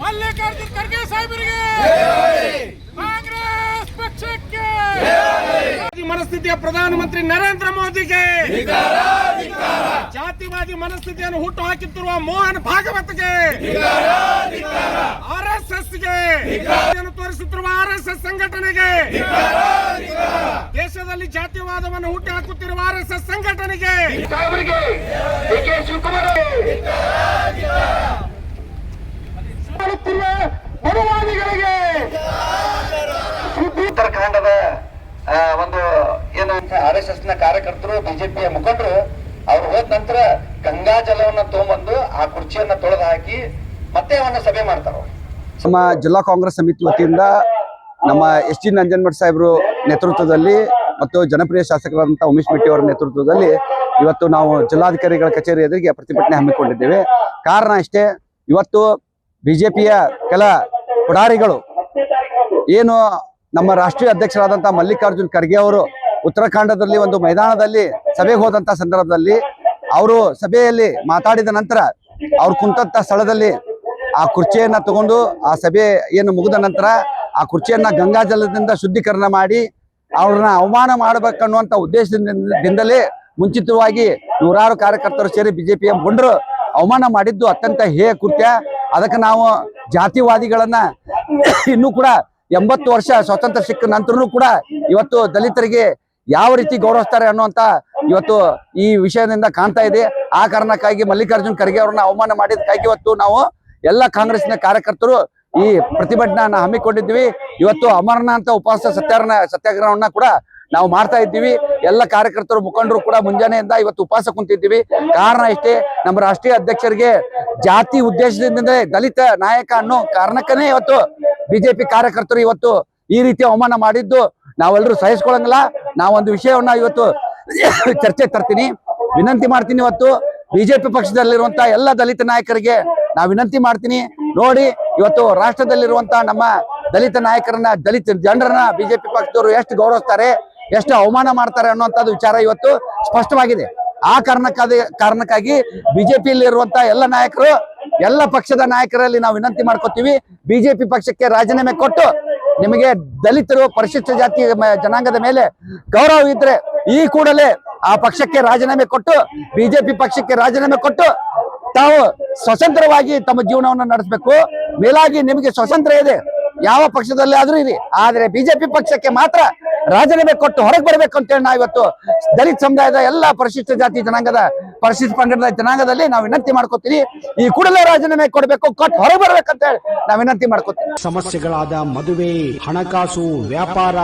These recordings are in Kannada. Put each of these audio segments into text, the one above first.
ಮಲ್ಲಿಕಾರ್ಜುನ್ ಖರ್ಗೆ ಸಾಹೇಬರಿಗೆ ಕಾಂಗ್ರೆಸ್ ಪಕ್ಷಕ್ಕೆ ಮನಸ್ಥಿತಿಯ ಪ್ರಧಾನಮಂತ್ರಿ ನರೇಂದ್ರ ಮೋದಿಗೆ ಜಾತಿವಾದಿ ಮನಸ್ಥಿತಿಯನ್ನು ಹುಟ್ಟು ಹಾಕುತ್ತಿರುವ ಮೋಹನ್ ಭಾಗವತ್ಗೆ ಆರ್ಎಸ್ಎಸ್ಗೆ ತೋರಿಸುತ್ತಿರುವ ಆರ್ಎಸ್ಎಸ್ ಸಂಘಟನೆಗೆ ದೇಶದಲ್ಲಿ ಜಾತಿವಾದವನ್ನು ಹುಟ್ಟು ಹಾಕುತ್ತಿರುವ ಆರ್ಎಸ್ಎಸ್ ಸಂಘಟನೆಗೆ ಮನುವಾದಿಗಳಿಗೆ ಉತ್ತರಾಖಂಡದ ಒಂದು ಏನು ಆರ್ಎಸ್ಎಸ್ ನ ಕಾರ್ಯಕರ್ತರು ಬಿಜೆಪಿಯ ಮುಖಂಡರು ಅವ್ರು ಹೋದ ನಂತರ ಗಂಗಾ ಜಲವನ್ನ ತಗೊಂಡ್ಬಂದು ಆ ಕುರ್ಚಿಯನ್ನ ತೊಳೆದು ಹಾಕಿ ಮತ್ತೆ ಅವನ್ನ ಸಭೆ ಮಾಡ್ತಾರ. ನಮ್ಮ ಜಿಲ್ಲಾ ಕಾಂಗ್ರೆಸ್ ಸಮಿತಿ ವತಿಯಿಂದ ನಮ್ಮ ಎಸ್ ಟಿ ನಂಜನಮಠ ಸಾಹೇಬರು ನೇತೃತ್ವದಲ್ಲಿ ಮತ್ತು ಜನಪ್ರಿಯ ಶಾಸಕರಾದಂತಹ ಉಮೇಶ್ ಮೆಟ್ಟಿ ಅವರ ನೇತೃತ್ವದಲ್ಲಿ ಇವತ್ತು ನಾವು ಜಿಲ್ಲಾಧಿಕಾರಿಗಳ ಕಚೇರಿ ಎದುರಿಗೆ ಪ್ರತಿಭಟನೆ ಹಮ್ಮಿಕೊಂಡಿದ್ದೇವೆ. ಕಾರಣ ಇಷ್ಟೇ, ಇವತ್ತು ಬಿಜೆಪಿಯ ಕೆಲ ಪುಡಾರಿಗಳು ಏನು ನಮ್ಮ ರಾಷ್ಟ್ರೀಯ ಅಧ್ಯಕ್ಷರಾದಂತಹ ಮಲ್ಲಿಕಾರ್ಜುನ್ ಖರ್ಗೆ ಅವರು ಉತ್ತರಾಖಂಡದಲ್ಲಿ ಒಂದು ಮೈದಾನದಲ್ಲಿ ಸಭೆಗೆ ಹೋದಂತ ಸಂದರ್ಭದಲ್ಲಿ ಅವರು ಸಭೆಯಲ್ಲಿ ಮಾತಾಡಿದ ನಂತರ ಅವ್ರು ಕುಂತಂತ ಸ್ಥಳದಲ್ಲಿ ಆ ಕುರ್ಚಿಯನ್ನ ತಗೊಂಡು ಆ ಸಭೆ ಏನು ಮುಗಿದ ನಂತರ ಆ ಕುರ್ಚಿಯನ್ನ ಗಂಗಾಜಲದಿಂದ ಶುದ್ಧೀಕರಣ ಮಾಡಿ ಅವ್ರನ್ನ ಅವಮಾನ ಮಾಡಬೇಕನ್ನುವಂತ ಉದ್ದೇಶದಿಂದಲೇ ಮುಂಚಿತವಾಗಿ ನೂರಾರು ಕಾರ್ಯಕರ್ತರು ಸೇರಿ ಬಿಜೆಪಿಯ ಮುಖಂಡರು ಅವಮಾನ ಮಾಡಿದ್ದು ಅತ್ಯಂತ ಹೇಯ ಕೃತ್ಯ. ಅದಕ್ಕೆ ನಾವು ಜಾತಿವಾದಿಗಳನ್ನ ಇನ್ನೂ ಕೂಡ 80 ವರ್ಷ ಸ್ವಾತಂತ್ರ್ಯ ಸಿಕ್ಕ ನಂತರನೂ ಕೂಡ ಇವತ್ತು ದಲಿತರಿಗೆ ಯಾವ ರೀತಿ ಗೌರವಿಸ್ತಾರೆ ಅನ್ನುವಂತ ಇವತ್ತು ಈ ವಿಷಯದಿಂದ ಕಾಣ್ತಾ ಇದೆ. ಆ ಕಾರಣಕ್ಕಾಗಿ ಮಲ್ಲಿಕಾರ್ಜುನ್ ಖರ್ಗೆ ಅವ್ರನ್ನ ಅವಮಾನ ಮಾಡಿದಕ್ಕಾಗಿ ಇವತ್ತು ನಾವು ಎಲ್ಲ ಕಾಂಗ್ರೆಸ್ನ ಕಾರ್ಯಕರ್ತರು ಈ ಪ್ರತಿಭಟನೆಯನ್ನ ಹಮ್ಮಿಕೊಂಡಿದ್ವಿ. ಇವತ್ತು ಅಮರನಾಥ ಉಪವಾಸ ಸತ್ಯಾಗ್ರಹವನ್ನ ಕೂಡ ನಾವು ಮಾಡ್ತಾ ಇದ್ದೀವಿ. ಎಲ್ಲ ಕಾರ್ಯಕರ್ತರು ಮುಖಂಡರು ಕೂಡ ಮುಂಜಾನೆಯಿಂದ ಇವತ್ತು ಉಪವಾಸ ಕುಂತಿದ್ದೀವಿ. ಕಾರಣ ಇಷ್ಟೇ, ನಮ್ಮ ರಾಷ್ಟ್ರೀಯ ಅಧ್ಯಕ್ಷರಿಗೆ ಜಾತಿ ಉದ್ದೇಶದಿಂದ ದಲಿತ ನಾಯಕ ಅನ್ನೋ ಕಾರಣಕ್ಕನೇ ಇವತ್ತು ಬಿಜೆಪಿ ಕಾರ್ಯಕರ್ತರು ಇವತ್ತು ಈ ರೀತಿ ಅವಮಾನ ಮಾಡಿದ್ದು ನಾವೆಲ್ಲರೂ ಸಹಿಸ್ಕೊಳ್ಳಂಗಿಲ್ಲ. ನಾವೊಂದು ವಿಷಯವನ್ನ ಇವತ್ತು ಚರ್ಚೆ ತರ್ತೀನಿ, ವಿನಂತಿ ಮಾಡ್ತೀನಿ. ಇವತ್ತು ಬಿಜೆಪಿ ಪಕ್ಷದಲ್ಲಿರುವಂತಹ ಎಲ್ಲ ದಲಿತ ನಾಯಕರಿಗೆ ನಾವು ವಿನಂತಿ ಮಾಡ್ತೀನಿ, ನೋಡಿ ಇವತ್ತು ರಾಷ್ಟ್ರದಲ್ಲಿರುವಂತಹ ನಮ್ಮ ದಲಿತ ನಾಯಕರನ್ನ, ದಲಿತ ಜನರನ್ನ ಬಿಜೆಪಿ ಪಕ್ಷದವರು ಎಷ್ಟು ಗೌರವಿಸ್ತಾರೆ, ಎಷ್ಟು ಅವಮಾನ ಮಾಡ್ತಾರೆ ಅನ್ನುವಂಥದ್ದು ವಿಚಾರ ಇವತ್ತು ಸ್ಪಷ್ಟವಾಗಿದೆ. ಆ ಕಾರಣಕ್ಕಾಗಿ ಬಿಜೆಪಿಯಲ್ಲಿ ಇರುವಂತಹ ಎಲ್ಲ ನಾಯಕರು, ಎಲ್ಲ ಪಕ್ಷದ ನಾಯಕರಲ್ಲಿ ನಾವು ವಿನಂತಿ ಮಾಡ್ಕೋತೀವಿ, ಬಿಜೆಪಿ ಪಕ್ಷಕ್ಕೆ ರಾಜೀನಾಮೆ ಕೊಟ್ಟು, ನಿಮಗೆ ದಲಿತರು ಪರಿಶಿಷ್ಟ ಜಾತಿ ಜನಾಂಗದ ಮೇಲೆ ಗೌರವ ಇದ್ರೆ ಈ ಕೂಡಲೇ ಆ ಪಕ್ಷಕ್ಕೆ ರಾಜೀನಾಮೆ ಕೊಟ್ಟು, ಬಿಜೆಪಿ ಪಕ್ಷಕ್ಕೆ ರಾಜೀನಾಮೆ ಕೊಟ್ಟು ತಾವು ಸ್ವತಂತ್ರವಾಗಿ ತಮ್ಮ ಜೀವನವನ್ನು ನಡೆಸಬೇಕು. ಮೇಲಾಗಿ ನಿಮಗೆ ಸ್ವಾತಂತ್ರ್ಯ ಇದೆ, ಯಾವ ಪಕ್ಷದಲ್ಲಿ ಆದ್ರೂ ಇರಿ, ಆದ್ರೆ ಬಿಜೆಪಿ ಪಕ್ಷಕ್ಕೆ ಮಾತ್ರ ರಾಜೀನಾಮೆ ಕೊಟ್ಟು ಹೊರಗೆ ಬರ್ಬೇಕು ಅಂತೇಳಿ ನಾವು ಇವತ್ತು ದಲಿತ ಸಮುದಾಯದ ಎಲ್ಲ ಪರಿಶಿಷ್ಟ ಜಾತಿ ಜನಾಂಗದ ಪರಿಶಿಷ್ಟ ಪಂಗಡದ ಜನಾಂಗದಲ್ಲಿ ನಾವು ವಿನಂತಿ ಮಾಡ್ಕೋತೀವಿ. ಈ ಕೂಡಲೇ ರಾಜೀನಾಮೆ ಕೊಡಬೇಕು, ಕೊಟ್ಟು ಹೊರಗೆ ಬರ್ಬೇಕಂತ ಹೇಳಿ ನಾವು ವಿನಂತಿ ಮಾಡ್ಕೋತೀವಿ. ಸಮಸ್ಯೆಗಳಾದ ಮದುವೆ, ಹಣಕಾಸು, ವ್ಯಾಪಾರ,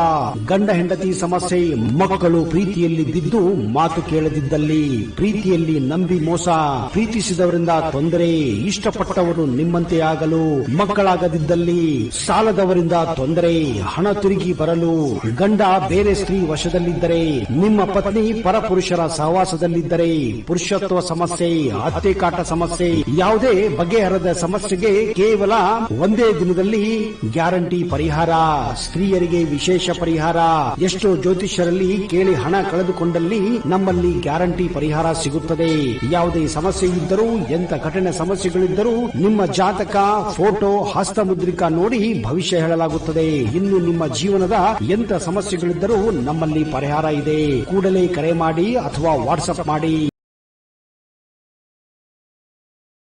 ಗಂಡ ಹೆಂಡತಿ ಸಮಸ್ಯೆ, ಮಕ್ಕಳು ಪ್ರೀತಿಯಲ್ಲಿ ಬಿದ್ದು ಮಾತು ಕೇಳದಿದ್ದಲ್ಲಿ, ಪ್ರೀತಿಯಲ್ಲಿ ನಂಬಿ ಮೋಸ, ಪ್ರೀತಿಸಿದವರಿಂದ ತೊಂದರೆ, ಇಷ್ಟಪಟ್ಟವರು ನಿಮ್ಮಂತೆ ಆಗಲು ಮಕ್ಕಳಾಗದಿದ್ದಲ್ಲಿ, ಸಾಲದವರಿಂದ ತೊಂದರೆ, ಹಣ ತಿರುಗಿ ಬರಲು, ಗಂಡ ಬೇರೆ ಸ್ತ್ರೀ ವಶದಲ್ಲಿದ್ದರೆ, ನಿಮ್ಮ ಪತ್ನಿ ಪರಪುರುಷರ ಸಹವಾಸದಲ್ಲಿದ್ದರೆ, ಪುರುಷತ್ವ ಸಮಸ್ಯೆ, ಅತ್ತೆಕಾಟ ಸಮಸ್ಯೆ, ಯಾವುದೇ ಬಗೆಹರದ ಸಮಸ್ಯೆಗೆ ಕೇವಲ ಒಂದೇ ದಿನದಲ್ಲಿ ಗ್ಯಾರಂಟಿ ಪರಿಹಾರ. ಸ್ತ್ರೀಯರಿಗೆ ವಿಶೇಷ ಪರಿಹಾರ. ಎಷ್ಟೋ ಜ್ಯೋತಿಷ್ಯರಲ್ಲಿ ಕೇಳಿ ಹಣ ಕಳೆದುಕೊಂಡಲ್ಲಿ ನಮ್ಮಲ್ಲಿ ಗ್ಯಾರಂಟಿ ಪರಿಹಾರ ಸಿಗುತ್ತದೆ. ಯಾವುದೇ ಸಮಸ್ಯೆ ಇದ್ದರೂ, ಎಂತ ಕಠಿಣ ಸಮಸ್ಯೆಗಳಿದ್ದರೂ ನಿಮ್ಮ ಜಾತಕ, ಫೋಟೋ, ಹಸ್ತಮುದ್ರಿಕಾ ನೋಡಿ ಭವಿಷ್ಯ ಹೇಳಲಾಗುತ್ತದೆ. ಇನ್ನು ನಿಮ್ಮ ಜೀವನದ ಎಂತ ಸಮಸ್ಯೆಗಳಿದ್ದರೂ ನಮ್ಮಲ್ಲಿ ಪರಿಹಾರ ಇದೆ. ಕೂಡಲೇ ಕರೆ ಮಾಡಿ ಅಥವಾ ವಾಟ್ಸ್ಆಪ್ ಮಾಡಿ.